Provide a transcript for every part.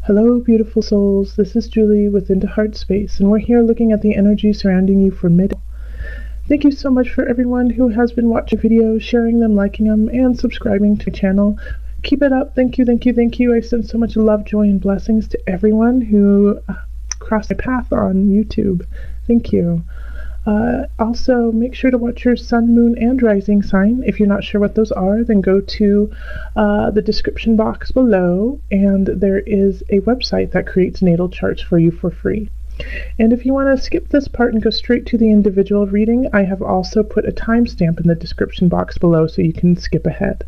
Hello, beautiful souls. This is Julie with Into Heart Space, and we're here looking at the energy surrounding you for mid. Thank you so much for everyone who has been watching videos, sharing them, liking them, and subscribing to my channel. Keep it up. Thank you, thank you, thank you. I send so much love, joy, and blessings to everyone who crossed my path on YouTube. Thank you. Also, make sure to watch your sun, moon, and rising sign. If you're not sure what those are, then go to the description box below, and there is a website that creates natal charts for you for free. And if you want to skip this part and go straight to the individual reading, I have also put a timestamp in the description box below so you can skip ahead.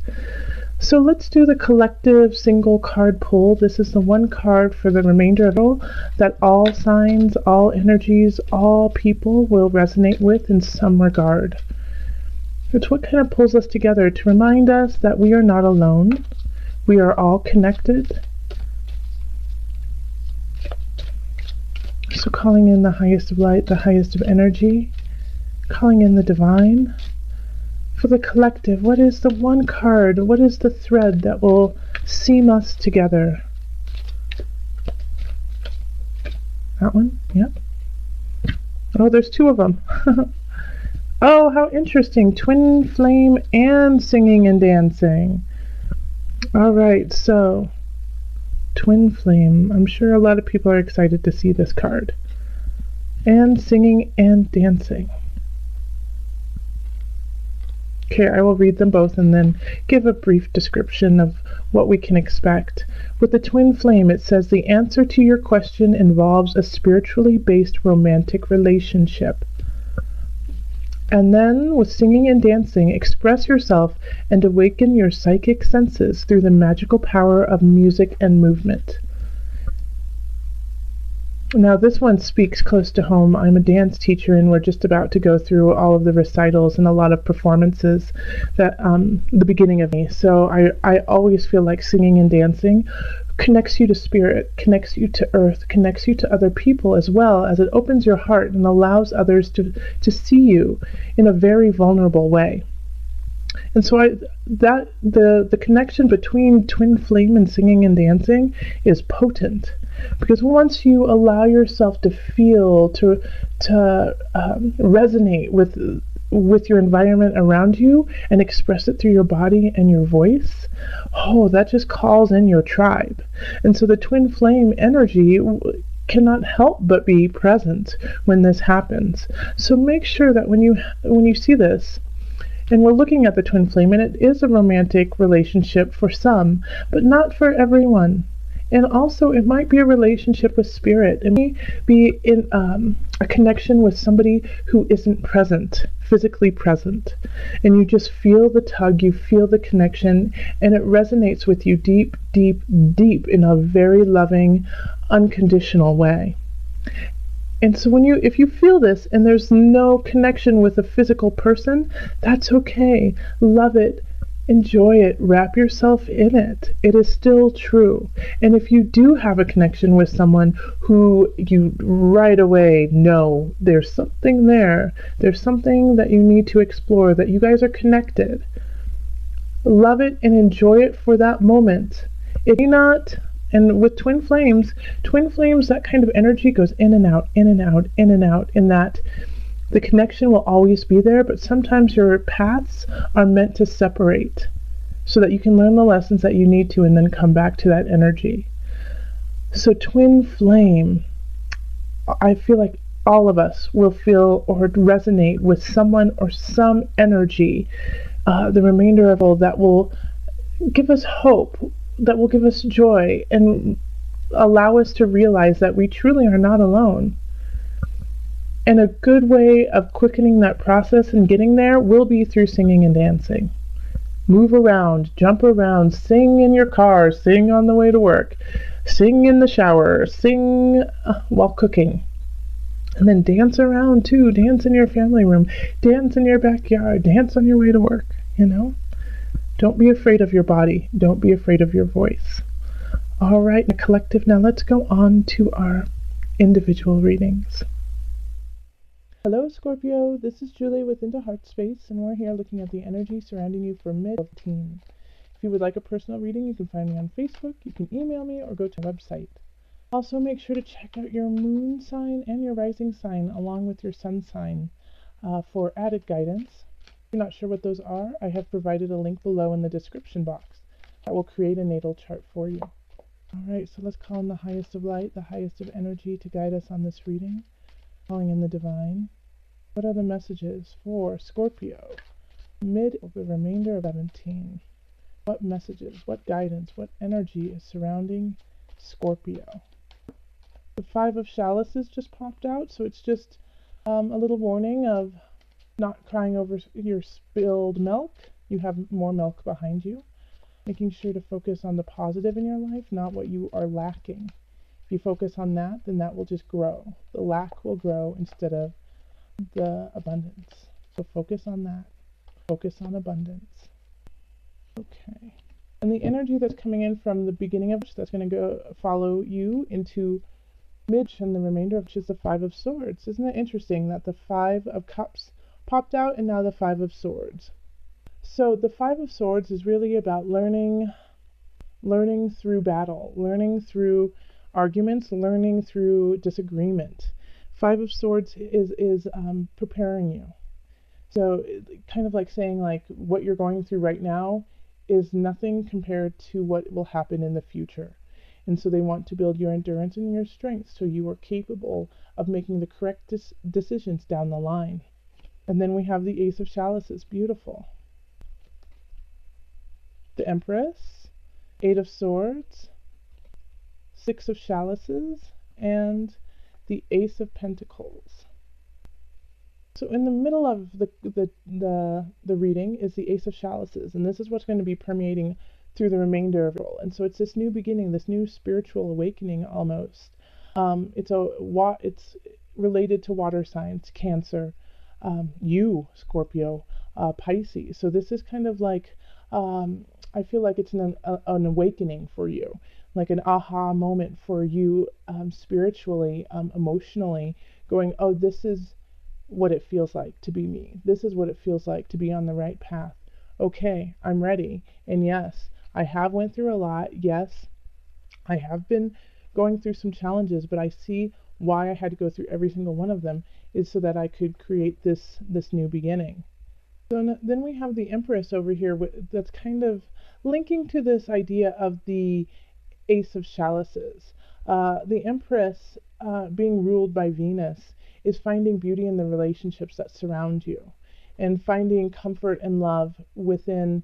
So let's do the collective single card pull. This is the one card for the remainder of it that all signs, all energies, all people will resonate with in some regard. It's what kind of pulls us together to remind us that we are not alone. We are all connected. So calling in the highest of light, the highest of energy, calling in the divine. For the collective, what is the one card? What is the thread that will seam us together? That one? Yep. Oh, there's two of them. Oh, how interesting. Twin flame and singing and dancing. All right, so twin flame. I'm sure a lot of people are excited to see this card. And singing and dancing. Okay, I will read them both and then give a brief description of what we can expect. With the twin flame, it says the answer to your question involves a spiritually based romantic relationship. And then with singing and dancing, express yourself and awaken your psychic senses through the magical power of music and movement. Now this one speaks close to home. I'm a dance teacher and we're just about to go through all of the recitals and a lot of performances that the beginning of me. So I always feel like singing and dancing connects you to spirit, connects you to earth, connects you to other people as well, as it opens your heart and allows others to see you in a very vulnerable way. And so the connection between twin flame and singing and dancing is potent, because once you allow yourself to feel, to resonate with your environment around you and express it through your body and your voice, oh, that just calls in your tribe. And so the twin flame energy cannot help but be present when this happens. So make sure that when you see this, and we're looking at the twin flame, and it is a romantic relationship for some, but not for everyone. And also, it might be a relationship with spirit. It may be in a connection with somebody who isn't present, physically present. And you just feel the tug, you feel the connection, and it resonates with you deep, deep, deep in a very loving, unconditional way. And so if you feel this and there's no connection with a physical person, that's okay. Love it. Enjoy it. Wrap yourself in it. It is still true. And if you do have a connection with someone who you right away know there's something there, there's something that you need to explore, that you guys are connected, love it and enjoy it for that moment. It may not. And with twin flames, that kind of energy goes in and out, in and out, in and out, in that the connection will always be there, but sometimes your paths are meant to separate so that you can learn the lessons that you need to and then come back to that energy. So twin flame, I feel like all of us will feel or resonate with someone or some energy, the remainder of all that will give us hope, that will give us joy and allow us to realize that we truly are not alone. And a good way of quickening that process and getting there will be through singing and dancing. Move around, jump around, sing in your car, sing on the way to work, sing in the shower, sing while cooking. And then dance around too. Dance in your family room, dance in your backyard, dance on your way to work, you know? Don't be afraid of your body. Don't be afraid of your voice. All right, the collective, now let's go on to our individual readings. Hello, Scorpio. This is Julie with Into Heart Space, and we're here looking at the energy surrounding you for mid-teen. If you would like a personal reading, you can find me on Facebook, you can email me, or go to our website. Also, make sure to check out your moon sign and your rising sign along with your sun sign for added guidance. If you're not sure what those are, I have provided a link below in the description box that will create a natal chart for you. Alright, so let's call in the highest of light, the highest of energy to guide us on this reading. Calling in the divine. What are the messages for Scorpio? Mid of the remainder of 17. What messages, what guidance, what energy is surrounding Scorpio? The Five of Chalices just popped out, so it's just a little warning of not crying over your spilled milk. You have more milk behind you. Making sure to focus on the positive in your life, not what you are lacking. If you focus on that, then that will just grow. The lack will grow instead of the abundance. So focus on that. Focus on abundance. Okay. And the energy that's coming in from the beginning of which that's going to go follow you into mid and the remainder of which is the Five of Swords. Isn't it interesting that the Five of Cups popped out and now the Five of Swords? So the Five of Swords is really about learning through battle, learning through arguments, learning through disagreement. Five of Swords is preparing you. So kind of like saying like what you're going through right now is nothing compared to what will happen in the future. And so they want to build your endurance and your strength so you are capable of making the correct decisions down the line. And then we have the Ace of Chalices. Beautiful. The Empress, Eight of Swords, Six of Chalices, and the Ace of Pentacles. So in the middle of the reading is the Ace of Chalices, and this is what's going to be permeating through the remainder of it. And so it's this new beginning, this new spiritual awakening almost. It's related to water signs, Cancer, you, Scorpio, Pisces. So this is kind of like, I feel like it's an awakening for you, like an aha moment for you spiritually, emotionally, going, oh, this is what it feels like to be me. This is what it feels like to be on the right path. Okay, I'm ready. And yes, I have went through a lot. Yes, I have been going through some challenges, but I see why I had to go through every single one of them is so that I could create this new beginning. So then we have the Empress over here that's kind of linking to this idea of the Ace of Chalices. The Empress, being ruled by Venus, is finding beauty in the relationships that surround you and finding comfort and love within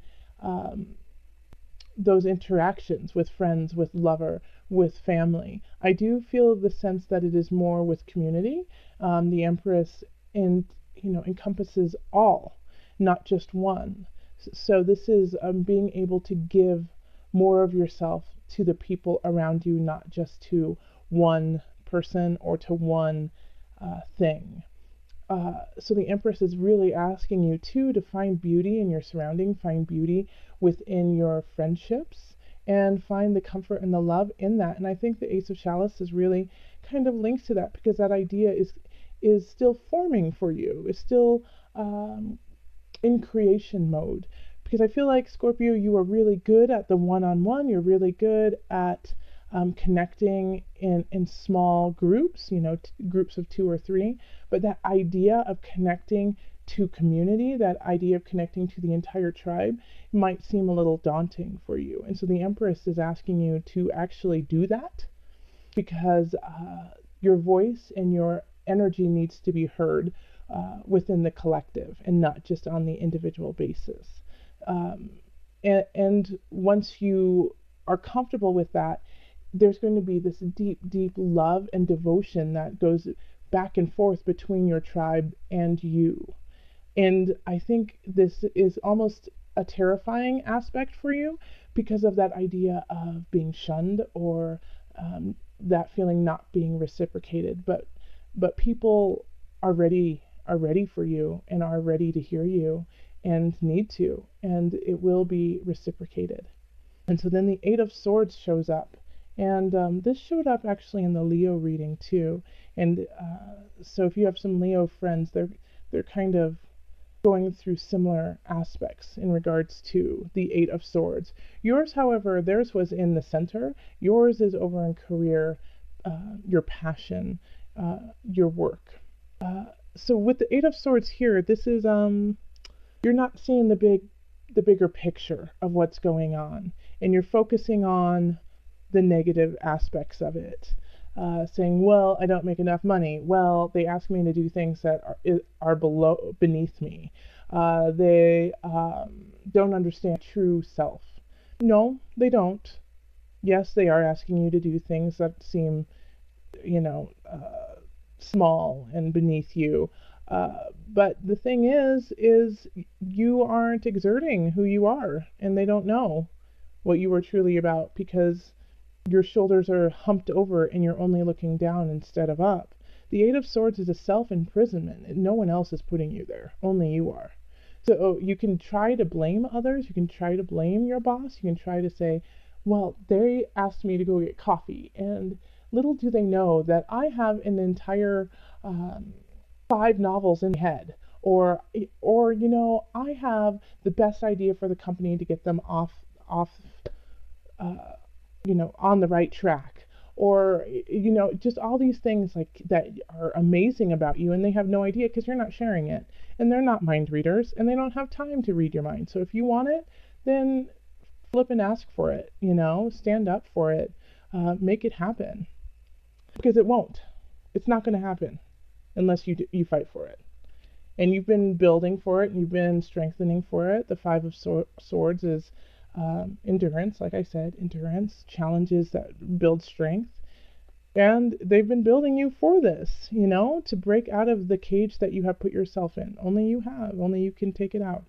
those interactions with friends, with lover, with family. I do feel the sense that it is more with community. The Empress encompasses all, not just one. So this is being able to give more of yourself to the people around you, not just to one person or to one thing. So the Empress is really asking you too to find beauty in your surrounding, find beauty within your friendships, and find the comfort and the love in that. And I think the Ace of Chalices really kind of links to that, because that idea is still forming for you. It's still in creation mode. Because I feel like, Scorpio, you are really good at the one-on-one. You're really good at connecting in small groups, groups of 2 or 3. But that idea of connecting to community, that idea of connecting to the entire tribe, might seem a little daunting for you. And so the Empress is asking you to actually do that, because your voice and your energy needs to be heard within the collective and not just on the individual basis. And once you are comfortable with that, there's going to be this deep, deep love and devotion that goes back and forth between your tribe and you. And I think this is almost a terrifying aspect for you because of that idea of being shunned, or that feeling not being reciprocated. But people are ready for you and are ready to hear you and need to, and it will be reciprocated. And so then the Eight of Swords shows up, and this showed up actually in the Leo reading too. And so if you have some Leo friends, they're kind of going through similar aspects in regards to the Eight of Swords. Yours, however, theirs was in the center. Yours is over in career, your passion, your work. So with the Eight of Swords here, this is you're not seeing the bigger picture of what's going on, and you're focusing on the negative aspects of it. Saying, well, I don't make enough money. Well, they ask me to do things that are beneath me. They don't understand true self. No, they don't. Yes, they are asking you to do things that seem, you know, small and beneath you. But the thing is you aren't exerting who you are, and they don't know what you are truly about because your shoulders are humped over and you're only looking down instead of up. The Eight of Swords is a self-imprisonment. No one else is putting you there. Only you are. So you can try to blame others. You can try to blame your boss. You can try to say, well, they asked me to go get coffee. And little do they know that I have an entire 5 novels in my head. Or I have the best idea for the company to get them off on the right track, or just all these things like that are amazing about you, and they have no idea because you're not sharing it, and they're not mind readers, and they don't have time to read your mind. So if you want it, then flip and ask for it, stand up for it, make it happen, because it won't. It's not going to happen unless you fight for it. And you've been building for it, and you've been strengthening for it. The Five of Swords is endurance, like I said, endurance, challenges that build strength. And they've been building you for this, to break out of the cage that you have put yourself in. Only you can take it out.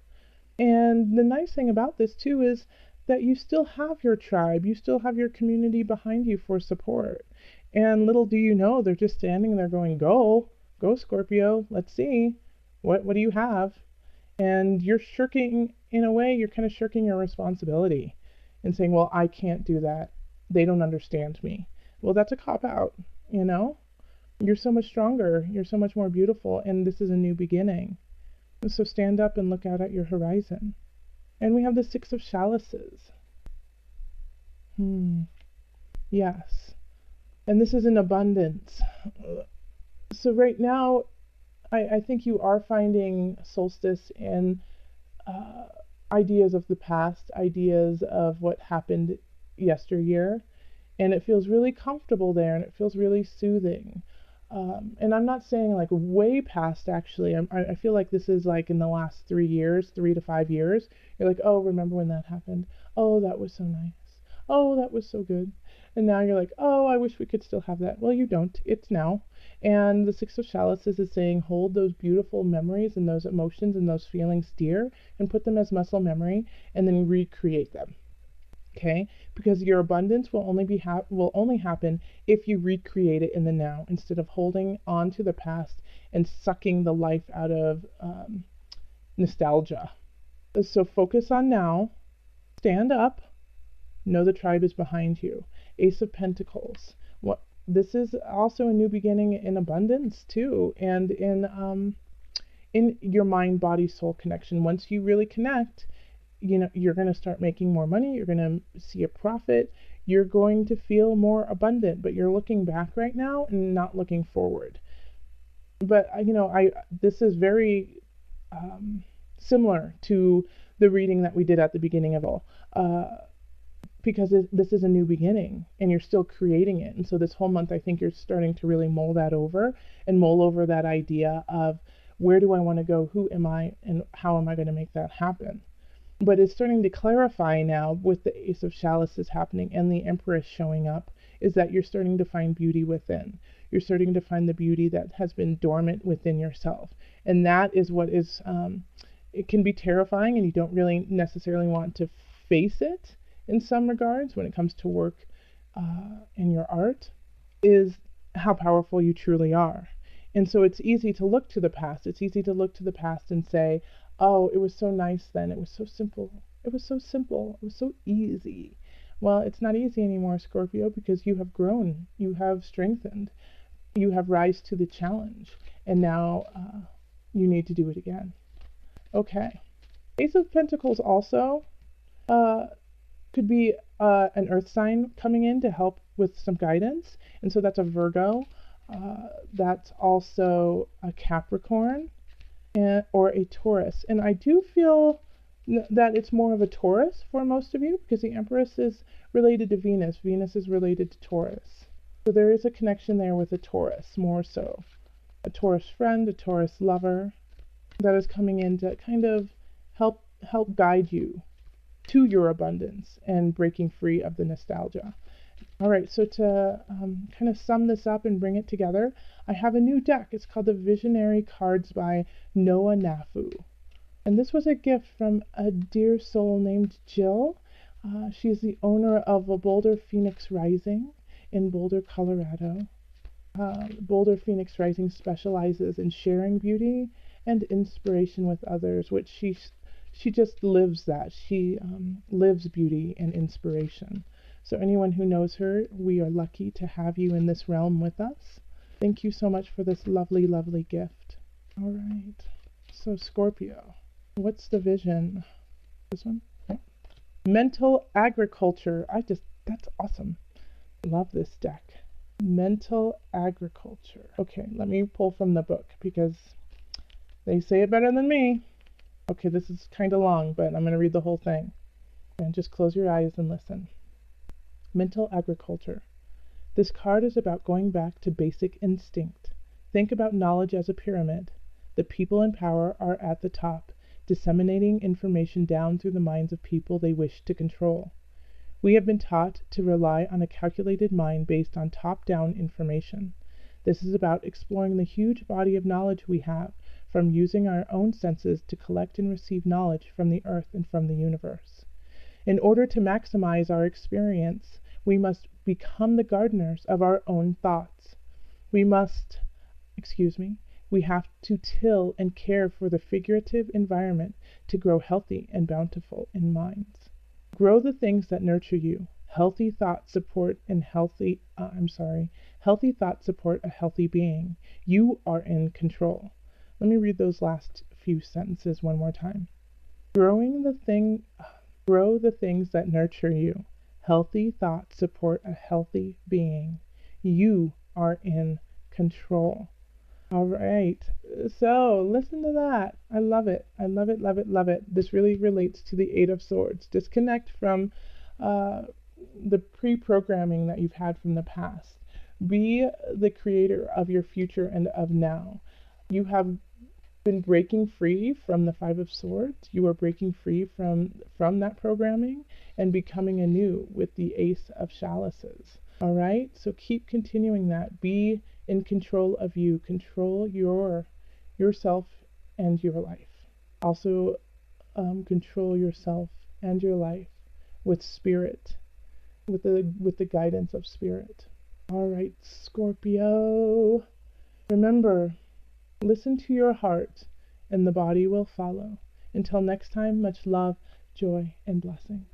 And the nice thing about this too is that you still have your tribe, you still have your community behind you for support. And little do you know, they're just standing there going, go Scorpio, let's see, what do you have? And you're shirking, in a way, you're kind of shirking your responsibility and saying, well, I can't do that. They don't understand me. Well, that's a cop-out, You're so much stronger. You're so much more beautiful. And this is a new beginning. And so stand up and look out at your horizon. And we have the Six of Chalices. Yes. And this is an abundance. So right now, I think you are finding solstice in ideas of the past, ideas of what happened yesteryear, and it feels really comfortable there, and it feels really soothing. And I'm not saying like way past, actually. I feel like this is like in the last 3 years, 3 to 5 years. You're like, oh, remember when that happened? Oh, that was so nice. Oh, that was so good. And now you're like, oh, I wish we could still have that. Well, you don't. It's now. And the Six of Chalices is saying hold those beautiful memories and those emotions and those feelings dear and put them as muscle memory and then recreate them. Okay? Because your abundance will only happen if you recreate it in the now instead of holding on to the past and sucking the life out of nostalgia. So focus on now. Stand up. Know the tribe is behind you. Ace of Pentacles. This is also a new beginning in abundance too, and in your mind, body, soul connection. Once you really connect, you're going to start making more money. You're going to see a profit. You're going to feel more abundant. But you're looking back right now and not looking forward. But this is very similar to the reading that we did at the beginning of all. Because this is a new beginning and you're still creating it. And so this whole month, I think you're starting to really mull over that idea of where do I want to go? Who am I? And how am I going to make that happen? But it's starting to clarify now with the Ace of Chalices happening and the Empress showing up, is that you're starting to find beauty within. You're starting to find the beauty that has been dormant within yourself. And that is what is, it can be terrifying, and you don't really necessarily want to face it. In some regards, when it comes to work and your art, is how powerful you truly are. And so it's easy to look to the past. It's easy to look to the past and say, oh, it was so nice then. It was so simple. It was so simple. It was so easy. Well, it's not easy anymore, Scorpio, because you have grown. You have strengthened. You have rise to the challenge. And now you need to do it again. Okay. Ace of Pentacles also could be an earth sign coming in to help with some guidance. And so that's a Virgo. That's also a Capricorn or a Taurus. And I do feel that it's more of a Taurus for most of you because the Empress is related to Venus. Venus is related to Taurus. So there is a connection there with a Taurus, more so. A Taurus friend, a Taurus lover that is coming in to kind of help guide you to your abundance and breaking free of the nostalgia. All right, so to kind of sum this up and bring it together, I have a new deck. It's called the Visionary Cards by Noah Nafu. And this was a gift from a dear soul named Jill. She's the owner of a Boulder Phoenix Rising in Boulder, Colorado. Boulder Phoenix Rising specializes in sharing beauty and inspiration with others, which she just lives that. She lives beauty and inspiration. So anyone who knows her, we are lucky to have you in this realm with us. Thank you so much for this lovely, lovely gift. All right. So Scorpio, what's the vision? This one? Okay. Mental agriculture. That's awesome. Love this deck. Mental agriculture. Okay, let me pull from the book because they say it better than me. Okay, this is kind of long, but I'm going to read the whole thing. And just close your eyes and listen. Mental agriculture. This card is about going back to basic instinct. Think about knowledge as a pyramid. The people in power are at the top, disseminating information down through the minds of people they wish to control. We have been taught to rely on a calculated mind based on top-down information. This is about exploring the huge body of knowledge we have, from using our own senses to collect and receive knowledge from the earth and from the universe. In order to maximize our experience, we must become the gardeners of our own thoughts. We have to till and care for the figurative environment to grow healthy and bountiful in minds. Grow the things that nurture you. Healthy thoughts support healthy thoughts support a healthy being. You are in control. Let me read those last few sentences one more time. Grow the things that nurture you. Healthy thoughts support a healthy being. You are in control. All right, so listen to that. I love it. I love it, love it, love it. This really relates to the Eight of Swords. Disconnect from the pre-programming that you've had from the past. Be the creator of your future and of now. You have been breaking free from the Five of Swords. You are breaking free from that programming and becoming anew with the Ace of Chalices. All right, so keep continuing that. Be in control of you. Control yourself and your life. Also, control yourself and your life with spirit, with the guidance of spirit. All right, Scorpio. Remember, listen to your heart, and the body will follow. Until next time, much love, joy, and blessings.